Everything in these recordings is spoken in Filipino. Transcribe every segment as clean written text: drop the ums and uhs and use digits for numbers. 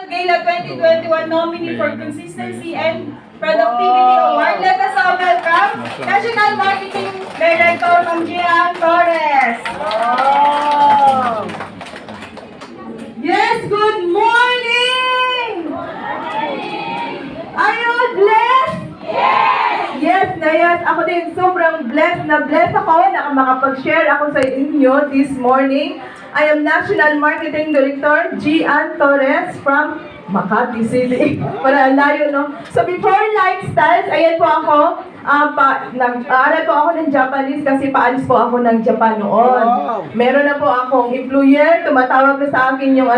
Gala 2021 nominee for Consistency and Productivity Award. Let us all welcome National Marketing Director Ma'am Gian Torres. Yes, good morning! Are you all blessed? Yes na yes. Ako din sobrang blessed ako na makapag-share ako sa inyo this morning. I am National Marketing Director Gian Torres from Makati City. Para layo, no? So before Lifestyles, ayan po ako. Nag-aaral po ako ng Japanese kasi paalis po ako ng Japan noon. Meron na po akong employer, tumatawag na sa akin yung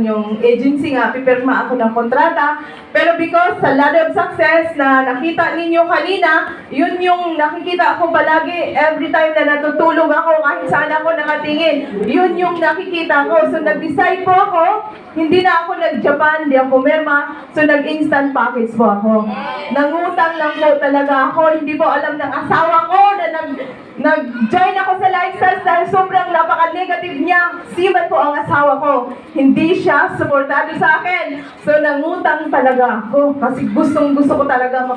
yung agency nga, pipirma ako ng kontrata. Pero because sa ladder of success na nakita ninyo kanina, yun yung nakikita ako palagi every time na natutulog ako, kahit saan ako nakatingin. Yun yung nakikita ko. So nag-decide po ako, hindi na ako nag-Japan, hindi ako merma, so nag-instant package po ako. Nangutang lang po talaga ako, hindi po alam ng asawa ko na nag-join ako sa Lifestyles dahil sobrang napaka-negative niya. Siman po ang asawa ko. Hindi siya supportado sa akin. So nangutang talaga ako kasi gustong-gusto ko talaga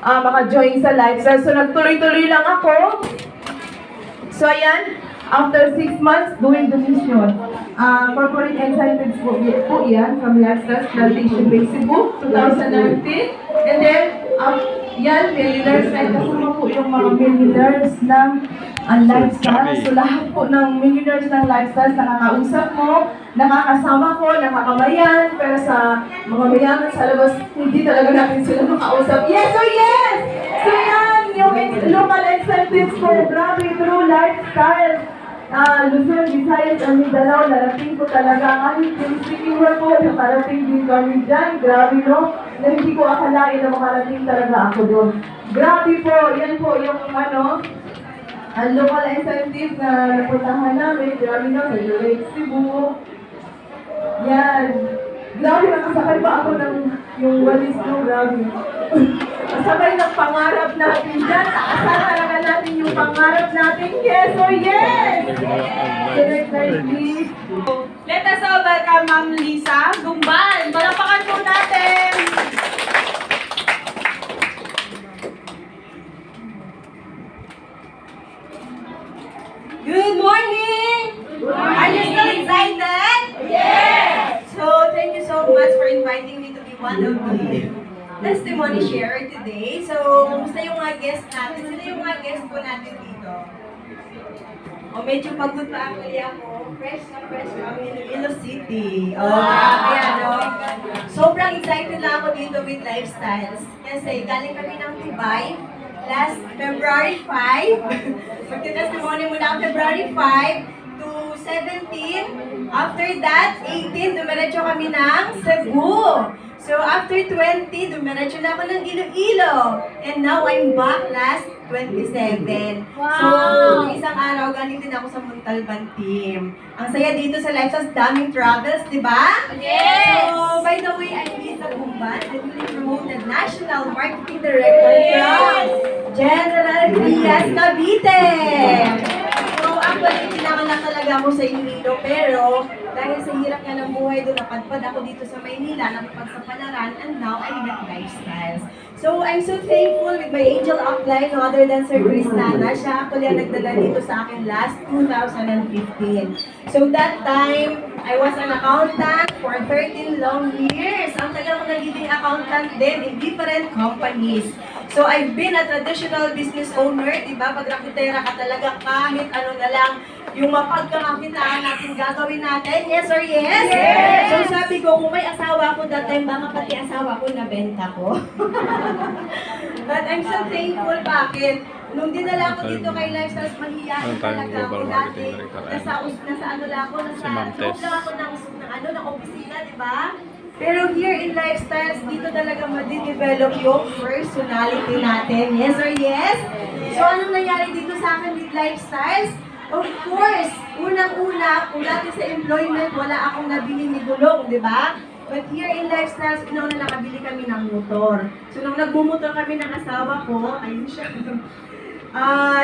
maka-join sa Lifestyles. So nagtuloy-tuloy lang ako. So ayan, after 6 months doing the mission, corporate incentives po yan from Lifestyles Plantation Bay Cebu, 2019. And then, yan, millionaires, na kasama po yung mga millionaires ng Lifestyles. So lahat po ng millionaires ng Lifestyles, nakakausap mo, nakakasama ko, nakakamayan, pero sa mga mayaman sa labas, hindi talaga natin sila makausap. Yes or yes! So yan, yung local incentives po, grabe through Lifestyles. Luzon, Visayas, and Mindanao, narating ko talaga. Kahit yung speaking word po, nakarating din kami dyan. Grabe, no? Na hindi ko akalain na makarating talaga ako doon. Grabe po, yan po yung ang local incentive na napuntahan namin. Grabe, no? Sa Lake Cebu. Yan. Grabe, nakasakay pa ako ng yung walis ko. Grabe. Kasabay ng pangarap natin dyan. Nakasal talaga natin yung pangarap natin. Yes or yes! Let us all welcome Ma'am Lisa Gumbal. Malapakan po natin! Good morning! Are you still excited? Yes! So, thank you so much for inviting me to be one of the testimony sharer today. So, kumusta yung mga guest natin? Sino yung mga guest po natin dito? Medyo pagod pa actually ako. Fresh from Iloilo City. Kaya sobrang excited lang ako dito with Lifestyles. Kasi galing kami ng Dubai last February 5. Magti-testimony muna ang February 5 to 17. After that, 18, dumiretso kami ng Cebu. So after 20, dumiretso na ako ng Iloilo. And now I'm back last 27. Wow. So isang araw, galing din ako sa Montalban team. Ang saya dito sa Lifestyles, daming travels, di ba? Yes! So by the way, I'm Lisa Gumbal, the newly promoted National Marketing Director from General Trias, Cavite. So actually, kinakalang talaga ako sa Iloilo, pero dahil sa hirap nga ng buhay doon, napadpad ako dito sa Maynila, napagsapalaran, and now I'm at Lifestyles. So I'm so thankful with my angel upline, no other than Sir Chris Nana. Siya actually ang nagdala dito sa akin last 2015. So that time, I was an accountant for 13 long years. Ang tagal ko nagiging accountant din in different companies. So I've been a traditional business owner, di ba? Pag rakitera ka talaga, kahit ano na lang, yung mapagkakakitaan natin gagawin natin. Yes or yes? Yes! So sabi ko, kung may asawa ko that time, baka pati asawa ko nabenta ko. But I'm so thankful. Bakit? Nung dinala ko dito kay Lifestyles, mahihayin talaga ako dati. Nasa ano lang ako, nasa loob lang ako ng opisina, di ba? Pero here in Lifestyles, dito talaga madi-develop yung personality natin. Yes or yes? So anong nangyari dito sa akin with Lifestyles? Of course, unang-una, kung dati sa employment, wala akong nabili ni Gulong, di ba? But here in Lifestyles, inauna nakabili kami ng motor. So nung nagmumotor kami ng asawa ko, ayun siya.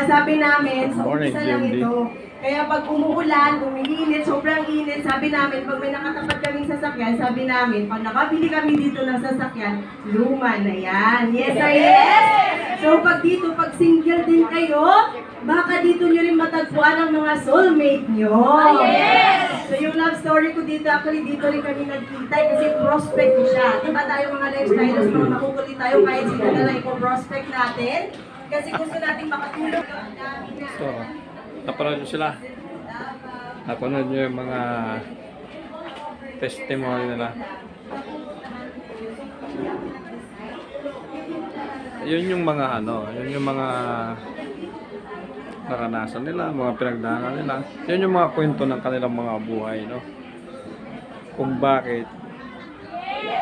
Sabi namin, sa umpisa lang ito, Kaya pag umuulan, umiinit, sobrang init, sabi namin, pag may nakatapat kaming sasakyan, sabi namin, pag nakabili kami dito ng sasakyan, luma na yan. Yes or yes? So pag dito, pag single din kayo, baka dito nyo rin matagpuan ang mga soulmate nyo. Yes! So yung love story ko dito, actually dito rin kami nagkita kasi prospect siya. Diba tayo mga lifestylers, mga makukulit tayo kahit sino na lang prospect natin. Kasi gusto natin makatulong. Ang dami na. So, napanood nyo sila. Napanood nyo yung mga testimony nila. Yun yung mga yun yung mga naranasan nila, mga pinagdaanan nila. Yun yung mga kwento ng kanilang mga buhay, no? Kung bakit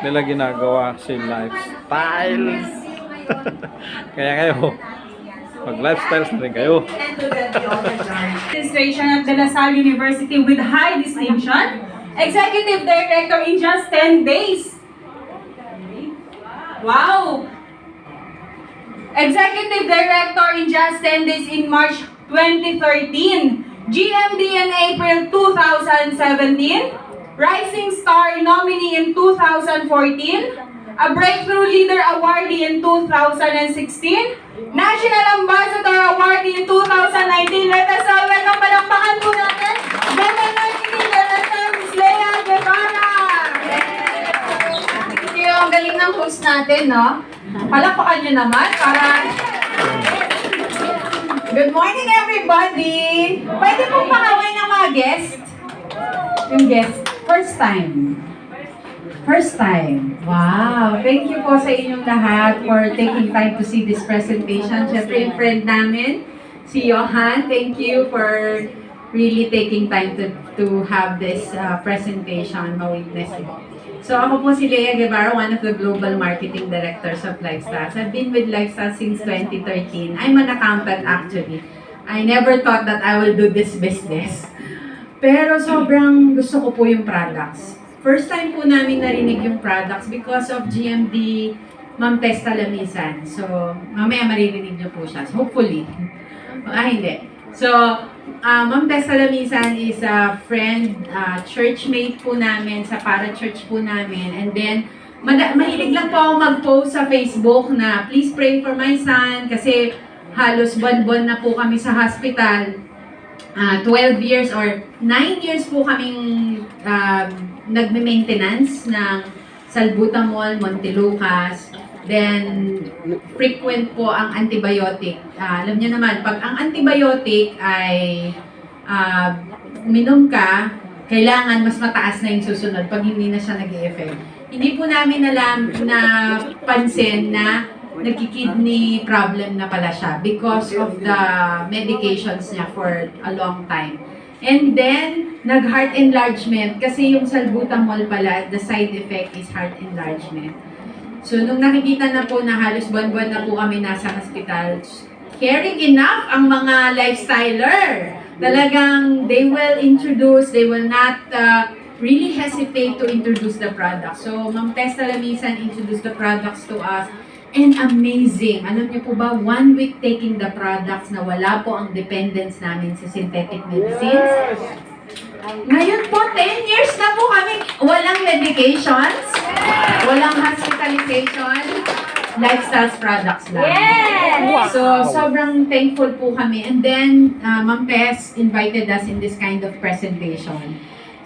nila ginagawa si lifestyle. Kaya kayo, mag-lifestyles na rin kayo. Administration at De La Salle University with high distinction. Executive Director in just 10 days. Wow! Executive Director in just 10 days in March 2013. GMD in April 2017. Rising Star nominee in 2014. A Breakthrough Leader Awardee in 2016. National Ambassador Awardee in 2019. Let us all welcome, palakpakan po natin. General Marketing Director, Ms. Lea Guevara. Thank you. Ang galing ng host natin, no? Palakpakan nyo naman para... Good morning, everybody! Pwede pong pakaway ng mga guest? Yung guest, first time. First time. Wow! Thank you po sa inyong lahat for taking time to see this presentation. Siyempre, yung friend namin, si Johan, thank you for really taking time to have this presentation, ma-witness it. So, ako po si Lea Guevara, one of the Global Marketing Directors of Lifestyles. I've been with Lifestyles since 2013. I'm an accountant actually. I never thought that I will do this business. Pero sobrang gusto ko po yung products. First time po namin narinig yung products because of GMD Ma'am Testa Lamisan. So, mamaya maririnig niyo po siya. So, hopefully. Hindi. So, Ma'am Testa Lamisan is a friend, churchmate po namin, sa para-church po namin. And then, mahilig lang po ako mag-post sa Facebook na please pray for my son kasi halos buwan-buwan na po kami sa hospital. 12 years or 9 years po kaming nagme-maintenance ng Salbutamol, Montelukas. Then, frequent po ang antibiotic. Alam niyo naman, pag ang antibiotic ay uminom ka, kailangan mas mataas na yung susunod pag hindi na siya nag-e-effect. Hindi po namin alam na pansin na nagki-kidney problem na pala siya because of the medications niya for a long time. And then, nag-heart enlargement kasi yung salbutamol pala, the side effect is heart enlargement. So, nung nakikita na po na halos buwan-buwan na po kami nasa hospital, caring enough ang mga lifestyler. Talagang they will not really hesitate to introduce the product. So, Ma'am Testa Lamisan introduced the products to us. And amazing. Alam niyo po ba, 1 week taking the products na wala po ang dependence namin sa synthetic medicines. Ngayon po, 10 years na po kami. Walang medications, walang hospitalization, lifestyle products lang. Yes! So, sobrang thankful po kami. And then, Ma'am Tess invited us in this kind of presentation.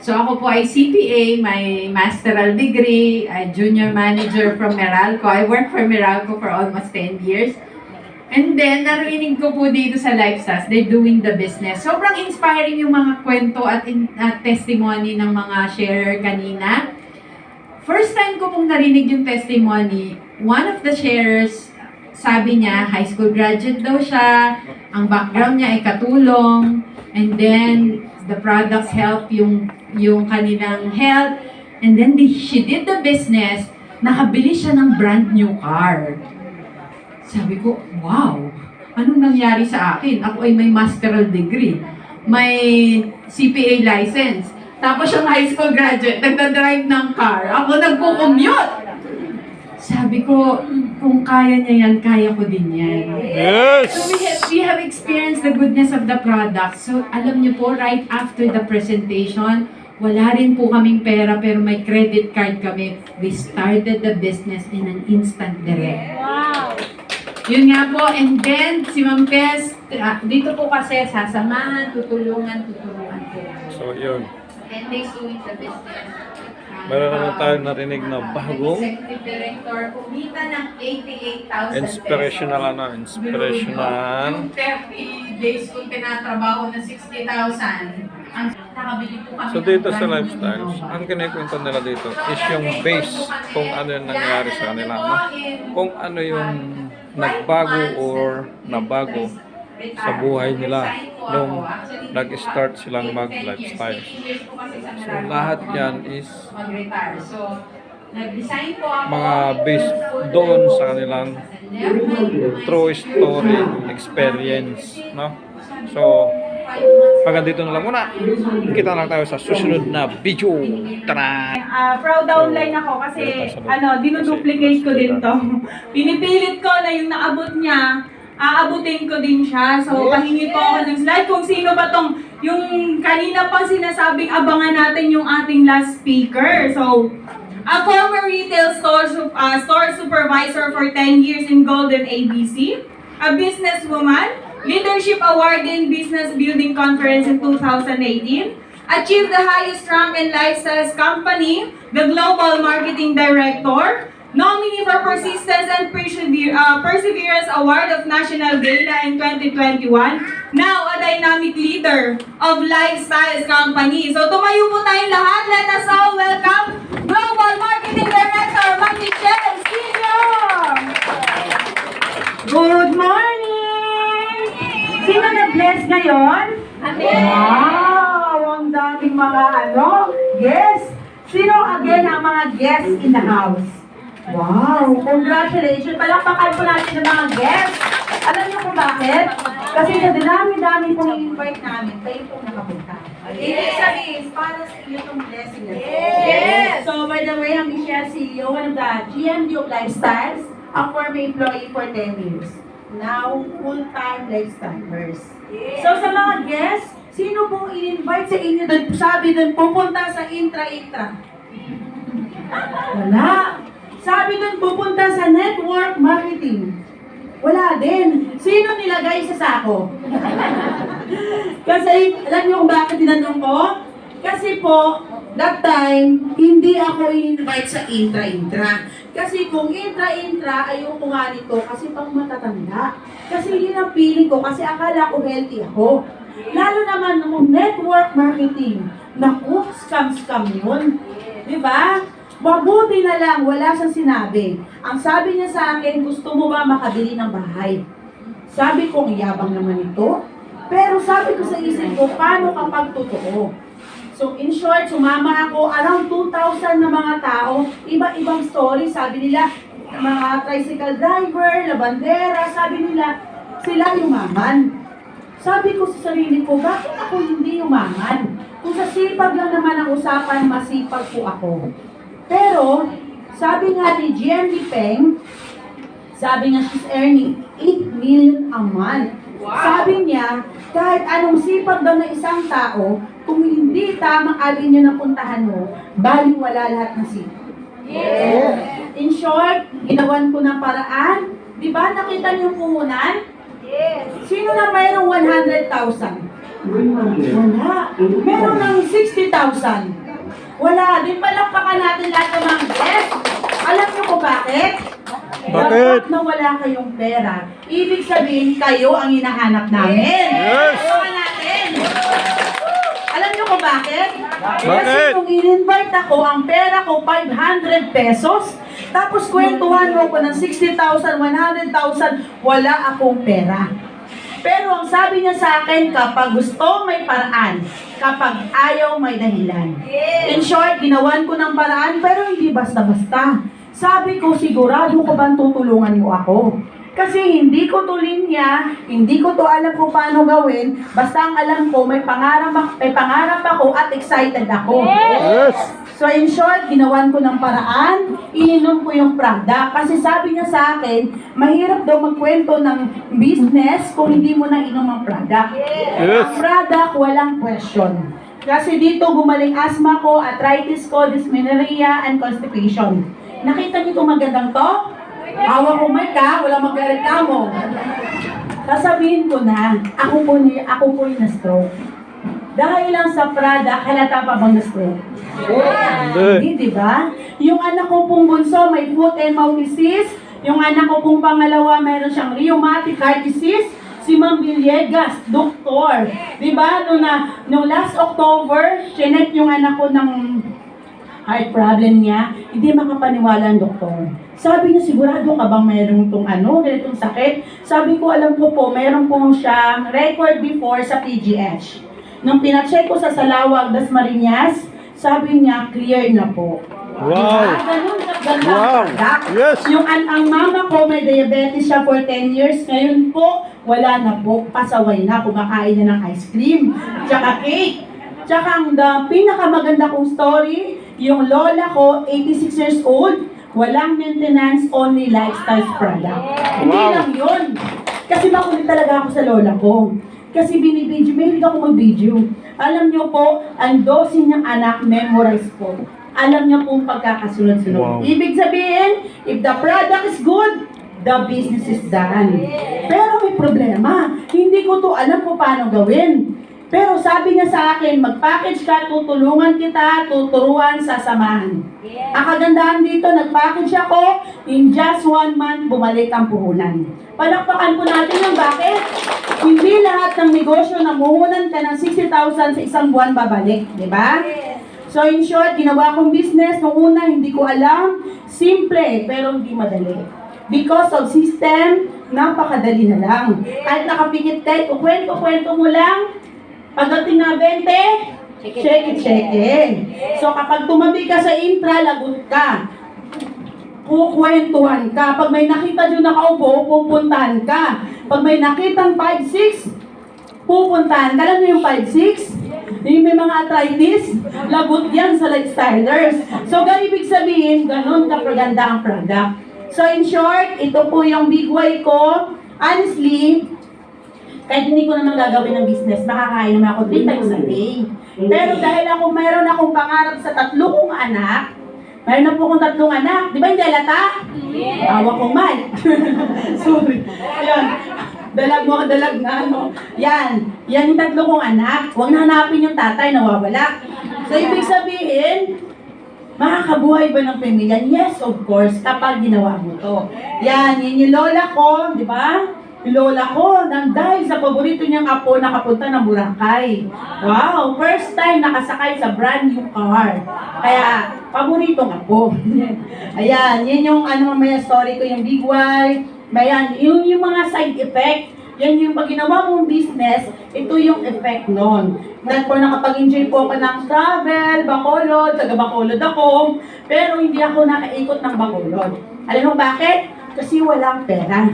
So ako po ay CPA, may masteral degree, junior manager from Meralco. I worked for Meralco for almost 10 years. And then, narinig ko po dito sa Lifestars, they're doing the business. Sobrang inspiring yung mga kwento at testimony ng mga sharer kanina. First time ko pong narinig yung testimony, one of the sharers, sabi niya, high school graduate daw siya, ang background niya ay katulong, and then, the products help yung kanilang health. And then she did the business, nakabili siya ng brand new car. Sabi ko, wow, anong nangyari sa akin? Ako ay may masteral degree, may CPA license, tapos yung high school graduate, nagdadrive ng car, ako nagko-commute. Sabi ko, kung kaya niya yan, kaya ko din yan. Yes! So we have experienced experience the goodness of the product. So, alam niyo po, right after the presentation, wala rin po kaming pera pero may credit card kami. We started the business in an instant direct. Wow! Yun nga po, and then si Ma'am Pes, dito po kasi sasamahan, tuturuan po. So, yun. 10 days doing the business. Meron naman tayong narinig na bagong Executive Director, kumita ng 88,000 inspirational inspirational. Yung 30 days kung tinatrabaho na 60,000, ang nakabili po kami. So ng dito sa brand new lifestyles, Innova. ang kinikwento nila dito is yung base kung ano yung nangyari sa kanila. No? Kung ano yung nagbago or nabago sa buhay nila nung nag-start silang mag-lifestyle. So lahat yan is mag-retire. So, nag-design po ako mga based doon sa kanilang true story experience. No? So, hanggang dito na lang muna. Kita lang tayo sa susunod na video. Tara! Proud downline ako kasi dinuduplicate ko din to. Pinipilit ko na yung naabot niya, aabutin ko din siya. So, pahingi ko ako ng slide kung sino ba tong yung kanina pang sinasabing abangan natin yung ating last speaker. So, a former retail store supervisor for 10 years in Golden ABC, a businesswoman, Leadership Award in Business Building Conference in 2018, achieved the highest rank in Lifestyles Company, the Global Marketing Director, nominee for Persistence and Perseverance Award of National Gala in 2021, now a dynamic leader of Lifestyles Company. So tumayo po tayong lahat. Let us all welcome Global Marketing Director, Ma'am Michelle Senior! Good morning! Sino na-bless ngayon? Wow! Ang daming mga guests. Sino again ang mga guests in the house? Wow! Congratulations! Palakpakan po natin ng mga guests. Alam niyo kung bakit? Kasi sa dami-dami pong invite namin, kayo pong nakapunta. Ibig sabihin, para sa inyo itong blessing na ito. Yes! So, by the way, I'm Michelle, CEO, one of the GMD of Lifestyles, a former employee for 10 years. Now, full-time lifestylers. So, sa mga guests, sino pong in-invite sa inyo doon? Sabi doon, pupunta sa intra-intra. Wala. Sabi doon, pupunta sa network marketing. Wala din. Sino nilagay sa sako? Kasi, alam niyo kung bakit tinanong ko? Kasi po, that time, hindi ako in-invite sa intra-intra. Kasi kung intra-intra, ayoko nga nito kasi pang matatanda. Kasi yun ang feeling ko kasi akala ko healthy ako. Lalo naman nung network marketing. Naku, scam yun. Diba? Mabuti na lang, wala siyang sinabi. Ang sabi niya sa akin, gusto mo ba makabili ng bahay? Sabi ko, ang yabang naman ito. Pero sabi ko sa isip ko, paano kapag totoo? So in short, sumama ako, around 2,000 na mga tao, iba-ibang story, sabi nila, mga tricycle driver, labandera, sabi nila, sila yumaman. Sabi ko sa sarili ko, bakit ako hindi yumaman? Kung sa sipag lang naman ang usapan, masipag po ako. Pero, sabi nga ni GMD Peng, sabi nga she's earning 8 million a month. Wow. Sabi niya, kahit anong sipag daw ng isang tao, kung hindi tamang avenue na puntahan mo, baling wala lahat ng sipag. Yes. In short, ginawan ko ng paraan. Di ba nakita niyo yung puhunan? Yes. Sino na mayroong 100,000? Wala. Meron ng 60,000. Wala. Din palakpakan natin lahat ng mga guests. Alam niyo ko bakit? Bakit? Dapat na wala kayong pera. Ibig sabihin, kayo ang hinahanap namin. Yes! Tulungan natin. Alam niyo ko bakit? Kasi Bakit? kung in-invite ako, ang pera ko 500 pesos. Tapos kwentuhan mo ko ng 60,000, 100,000, wala akong pera. Pero ang sabi niya sa akin, kapag gusto, may paraan. Kapag ayaw, may dahilan. In short, ginawan ko ng paraan, pero hindi basta-basta. Sabi ko, sigurado ko bang tutulungan mo ako? Kasi hindi ko to linya, hindi ko to alam kung paano gawin, basta ang alam ko, may pangarap ako at excited ako. Yes! So in short, ginawan ko ng paraan, ininom ko yung product. Kasi sabi niya sa akin, mahirap daw magkwento ng business kung hindi mo na inom ang product. Yes. Ang product, walang question. Kasi dito gumaling asthma ko, arthritis ko, dysmenorrhea, and constipation. Nakita niyo itong magandang to? Hawak ko mic ka, walang magreklamo. Sasabihin ko na, ako po yung na-stroke. Dahil lang sa product, halata pa bang na-stroke? Hindi, di ba? Yung anak ko pong bunso, may foot and mouth disease. Yung anak ko pong pangalawa, mayroon siyang rheumatic heart disease. Si Ma'am Villegas, doktor. Di ba? Noong last October, chinek yung anak ko ng heart problem niya. Hindi makapaniwala ang doktor. Sabi niya, sigurado ka bang mayroong itong ganitong sakit? Sabi ko, alam ko po, mayroon po siyang record before sa PGH. Nung pinacheck ko sa Salawag, Dasmariñas, sabi niya, clear na po. Wow! Ganun kaganda Wow! ang product. Yes! Yung ang mama ko, may diabetes siya for 10 years. Ngayon po, wala na po. Pasaway na. Kumakain na ng ice cream. Tsaka cake. Tsaka ang pinakamaganda kong story, yung lola ko, 86 years old, walang maintenance, only lifestyle product. Hindi Wow. lang yun. Kasi makulit talaga ako sa lola ko. Kasi binibidyo, mahilig ako mag-video. Alam niyo po, ang dose niyang anak, memorize po. Alam niyo pong pagkakasunod-sunod. Wow. Ibig sabihin, if the product is good, the business is done. Pero may problema. Hindi ko to alam kung paano gawin. Pero sabi niya sa akin, mag-package ka, tutulungan kita, tuturuan, sasamahan. Ang kagandahan dito, nag-package ako, in just 1 month, bumalik ang puhunan. Palakpakan po natin yung bakit. Hindi lahat ng negosyo na muhunan ka ng 60,000 sa isang buwan babalik, di ba? So in short, ginawa kong business. Nung una, hindi ko alam. Simple, pero hindi madali. Because of system, napakadali na lang. Kahit nakapikit ka, kwento mo lang. Pagdating na 20, check it. So kapag tumabi ka sa intra, lagot ka. Kukwentuhan ka. Pag may nakita dyan nakaupo, pupuntahan ka. Pag may nakitang 5-6, pupuntahan ka. Alam niyo yung 5-6? Yung may mga arthritis, lagot yan sa lifestylers. So, ibig sabihin, ganun kapaganda ang product. So, in short, ito po yung big why ko. Honestly, kahit hindi ko naman gagawin ng business, makakain naman ako 3 times a day. Pero dahil mayroon akong pangarap sa 3 kong anak, mayroon na po akong 3 anak. Di ba hindi alata? Tawa kong mic. Sorry. Ayan. Dalag na, no? Yan yung 3 kong anak. Huwag na hanapin yung tatay, nawawala. So, ibig sabihin, makakabuhay ba ng pamilya? Yes, of course, kapag ginawa mo to. Yan yung lola ko, di ba? Yung lola ko, dahil sa paborito niyang apo, nakapunta ng Boracay. Wow, first time nakasakay sa brand new car. Kaya, paboritong apo. Ayan, yun yung mamaya story ko, yung big why. Ayan, yung mga side effect, yan yung pag ginawa mong business, ito yung effect nun. Dahil po nakapag-enjoy po ako ng travel, Bacolod, taga Bacolod ako, pero hindi ako nakaikot ng Bacolod. Alam mo bakit? Kasi walang pera.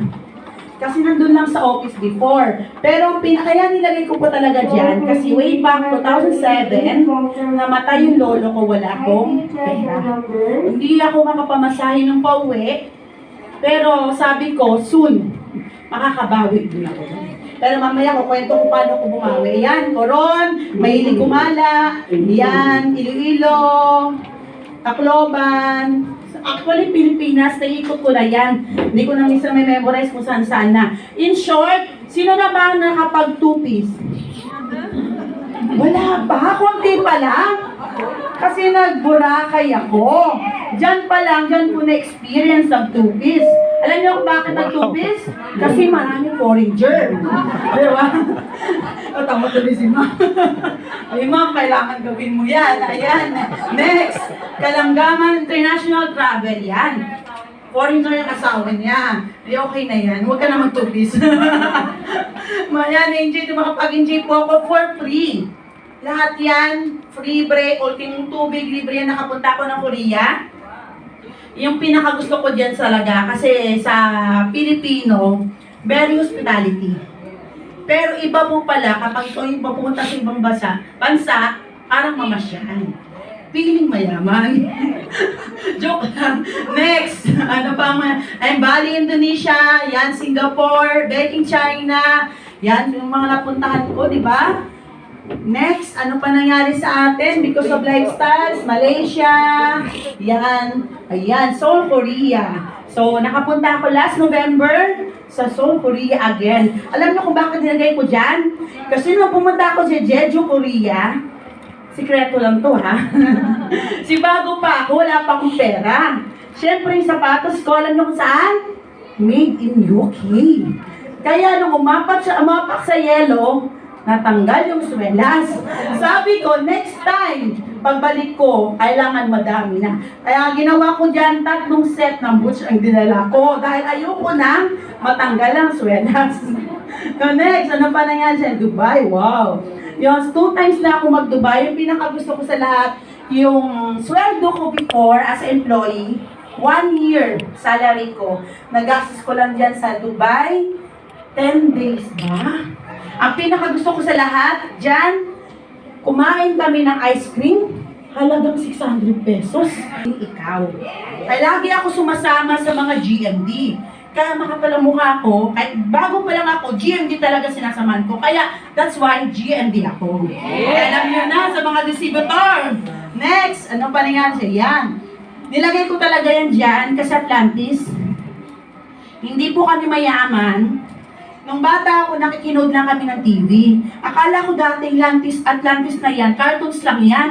Kasi nandun lang sa office before. Pero kaya nilagay ko po talaga dyan, kasi way back 2007, namatay yung lolo ko, wala akong pera. Hindi ako makapamasahe ng pauwi. Pero sabi ko, soon, makakabawi din ako. Pero mamaya ko kwento kung paano ko bumawi. Yan, Coron, Mahilig Kumala, yan, Iloilo, Tacloban. Actually, Pilipinas, naikot ko na yan. Hindi ko na minsan may memorize kung saan-saan na. In short, sino na ba nakapag 2-piece? Wala pa, konti pa lang. Kasi nag-Boracay ako. Diyan pa lang, diyan ko na-experience ang 2-piece. Alam niyo kung bakit ang 2-piece? Kasi maraming foreigner. Di ba? Tama tuloy si Ma'am. Ay, Ma'am, kailangan gawin mo yan. Ayan. Next. Kalanggaman International Travel. Yan. Foreigner yung asawa niya. Ay, okay na yan. Huwag ka na mag-2-piece. Mayan, makapag-enjoy po ako for free. Lahat yan, free break, ultimong tubig, libre yan, nakapunta ako ng Korea. Yung pinakagusto ko dyan talaga, kasi sa Pilipino, very hospitality. Pero iba po pala, kapag ito yung papunta sa ibang bansa, parang mamasyal. Piling mayaman. Joke lang. Next, ano pa mga, ay Bali, Indonesia, yan, Singapore, Beijing, China, yan, yung mga napuntahan ko, di ba? Next, ano pa nangyari sa atin because of lifestyles? Malaysia, yan, ayan, Seoul, Korea. So, nakapunta ako last November sa Seoul, Korea again. Alam niyo kung bakit nilagay ko dyan? Kasi nung pumunta ako sa Jeju, Korea, sikreto lang to ha. Si bago pa ako, wala pa akong pera. Siyempre, yung sapatos ko, alam niyo kung saan? Made in UK. Kaya nung umapak sa yelo, natanggal yung swelas. Sabi ko, next time, pagbalik ko, kailangan madami na. Kaya ginawa ko dyan, 3 set ng boots ang dinala ko. Dahil ayoko na matanggal ang swelas. So next, ano pa nangyari sa Dubai? Wow! Yung 2 times na ako mag-Dubai, yung pinakagusto ko sa lahat, yung sweldo ko before as employee, 1 year salary ko, nagastos ko lang dyan sa Dubai, 10 days ba? Ang pinakagusto ko sa lahat, dyan, kumain kami ng ice cream, halagang 600 pesos. Ikaw. Ay lagi ako sumasama sa mga GMD. Kaya makapalamukha ko, kahit bago pa lang ako, GMD talaga sinasamahan ko. Kaya that's why GMD ako. Kaya alam niyo na sa mga distributor. Next, ano pa nangyari siya? Yan. Nilagay ko talaga yan dyan kasi Atlantis. Hindi po kami mayaman. Nung bata ako, nakikinood lang kami ng TV. Akala ko dati Atlantis na yan, cartoons lang yan.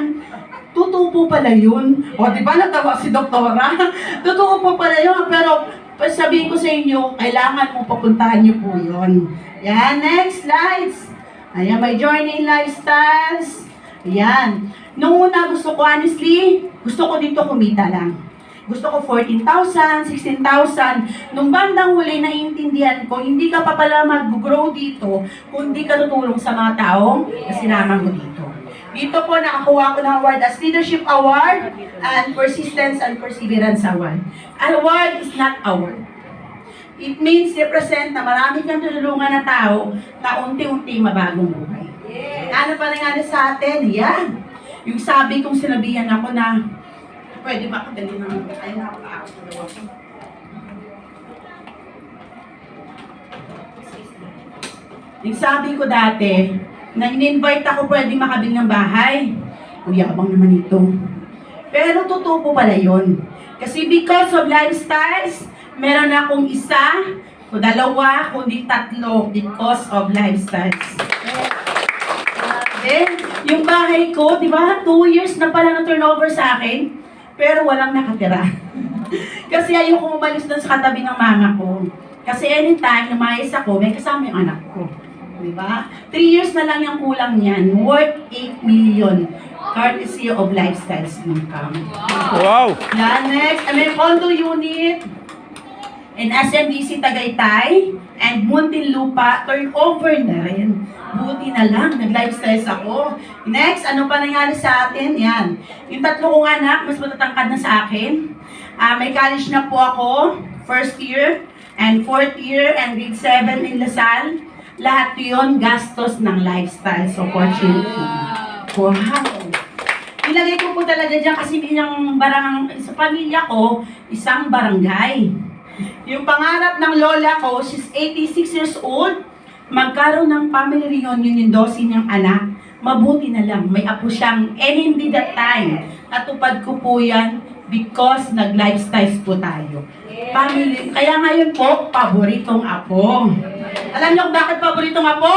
Totoo po pala yun. O, di ba natawa si Doktora? Totoo po pala yun, pero sabihin ko sa inyo, kailangan mo papuntahan niyo po yun. Yan, next slides. Ayan, my journey in lifestyles. Ayan. Nung una gusto ko, honestly, gusto ko dito kumita lang. Gusto ko 14,000, 16,000. Nung bandang huli, naiintindihan ko, hindi ka pa pala mag-grow dito kung hindi ka tutulong sa mga taong na sinama mo dito. Dito po, nakakuha ko ng award as Leadership Award and Persistence and Perseverance Award. Award is not award. It means represent na marami kang tulungan na tao na unti-unti mabagong buhay. Ano pa nangyari sa atin? Yan. Yung sabi kong sinabihan ako na pwede ba ako dali ng ay nakakaako. Yung sabi ko dati, na in-invite ako pwede makabing ng bahay. Uyabang naman ito. Pero totoo po pala yun. Kasi because of lifestyles, meron akong isa, o 2, kundi 3 because of lifestyles. Then, yung bahay ko, di ba, 2 years na pala na turnover sa akin. Pero walang nakatira. Kasi ayoko umalis doon sa katabi ng mama ko. Kasi anytime lumayas ako, may kasama yung anak ko. Diba? 3 years na lang yung kulang niyan. Worth 8 million. Courtesy of lifestyles income. Wow! Yan, next. May condo unit. And SMDC Tagaytay. And Muntinlupa. Turnover na rin. Buti na lang, nag-lifestyles ako. Next, ano pa nangyari sa atin? Yan. Yung 3 kong anak, mas matatangkad na sa akin. May college na po ako, 1st year, and 4th year, and grade 7 in Lasal. Lahat yun, gastos ng lifestyles opportunity. Wow! Ilagay ko po talaga dyan kasi sa pamilya ko, isang barangay. Yung pangarap ng lola ko, she's 86 years old, magkaroon ng family reunion yung 12 niyang anak, mabuti na lang, may apo siyang, and hindi that time, natupad ko po yan because nag-lifestyles po tayo. Family, kaya ngayon po, paboritong apo. Alam niyo kung bakit paboritong apo?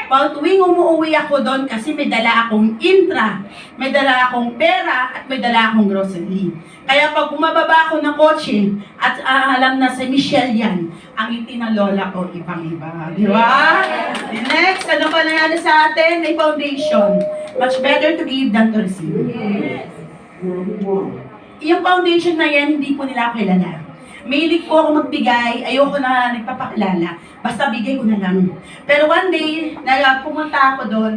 Pag tuwing umuwi ako doon kasi may dala akong intra, may dala akong pera, at may dala akong grocery. Kaya pag bumababa ako ng kotse, at alam na si Michelle yan, ang ngiti ng lola ko, ibang-iba. Di ba? Next, ano pa nangyari sa atin? May foundation. Much better to give than to receive. Yung foundation na yan, hindi po nila ako kilala. Mahilig po ako magbigay, ayoko na nagpapakilala. Basta bigay ko na lang. Pero one day, pumunta ako doon,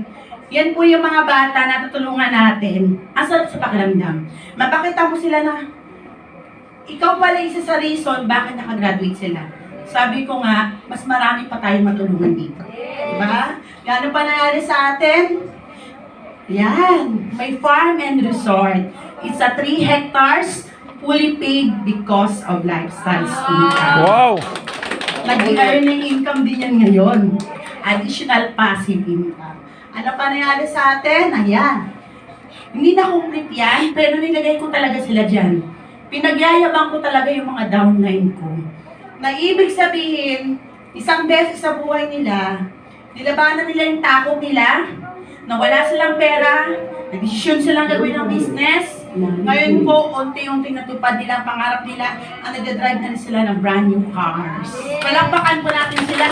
yan po yung mga bata na tutulungan natin. Ang sarap sa pakiramdam. Mapakita mo sila na, ikaw pala isa sa reason bakit nakagraduate sila. Sabi ko nga, mas marami pa tayong matulungan dito. Diba? Gano'n pa nangyari sa atin? Yan, may farm and resort. It's a 3 hectares, fully paid because of lifestyles income. Wow! Nag-earning income din yan ngayon. Additional passive income. Ano pa nangyari sa atin? Ayan. Hindi na complete yan, pero nilagay ko talaga sila dyan. Pinagyayabang ko talaga yung mga downline ko. Na ibig sabihin, isang beses sa buhay nila, nilabanan nila yung takot nila, na wala silang pera, nag-desisyon silang gagawin ng business. Ngayon po, unti-unti natupad nila ang pangarap nila, ang nag-drive na sila ng brand new cars. Palakpakan po natin sila.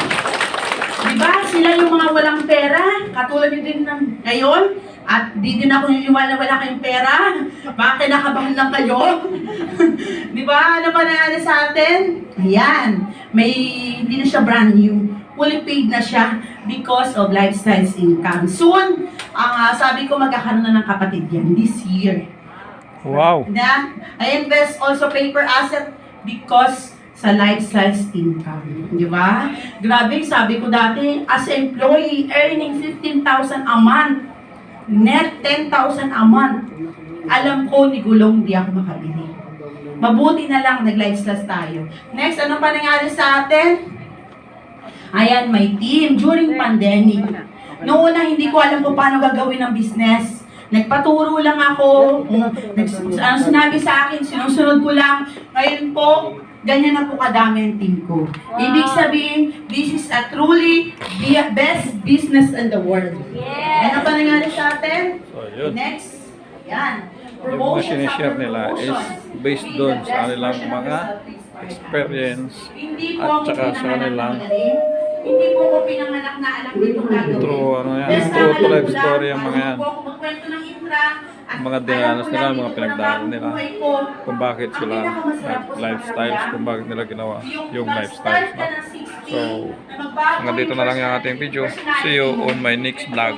Diba? Sila yung mga walang pera, katulad nyo din ng ngayon, at di din ako niliwala na wala kayong pera. Baka kinakabahan lang kayo. Diba? Ano pa nangyari sa atin? Ayan. Hindi na siya brand new. Fully paid na siya because of lifestyles income. Soon, sabi ko magkakaroon na ng kapatid yan this year. Wow! Na, I invest also paper asset because sa lifestyles income. Di ba? Grabe, sabi ko dati, as employee, earning 15,000 a month. Net 10,000 a month. Alam ko, ni gulong di ako makabili. Mabuti na lang, nag-lifestyles tayo. Next, ano pa nangyari sa atin? Ayan, may team during pandemic. Noong una, hindi ko alam kung paano gagawin ang business. Nagpaturo lang ako. Sinabi sa akin, sinusunod ko lang. Ngayon po, ganyan na po kadami ang team ko. Ibig sabihin, this is a truly the best business in the world. Ano pa nangyari sa atin? So, yun. Next. Yan. Yung mga sinishare nila is based doon sa kanilang mga experience Hindi po at ako saka sa pinanganak kanilang na galing. Hindi po ako pinanganak na alam dito gagawin. true, ano yan, Basta true to alam life ko lang, story ang mga yan. marunong po ako magkwento ng intra, at Mga alam dinanas ko nila, lang mga dito pinagdaanan na nila. buhay ko. Kung bakit sila Ang pinakamasarap po sa lifestyles, pakiramdam, kung bakit nila ginawa yung nag-start lifestyles. ka No? ng 60, So, na magbago hanggang dito na lang yung ating video. See you on my next vlog.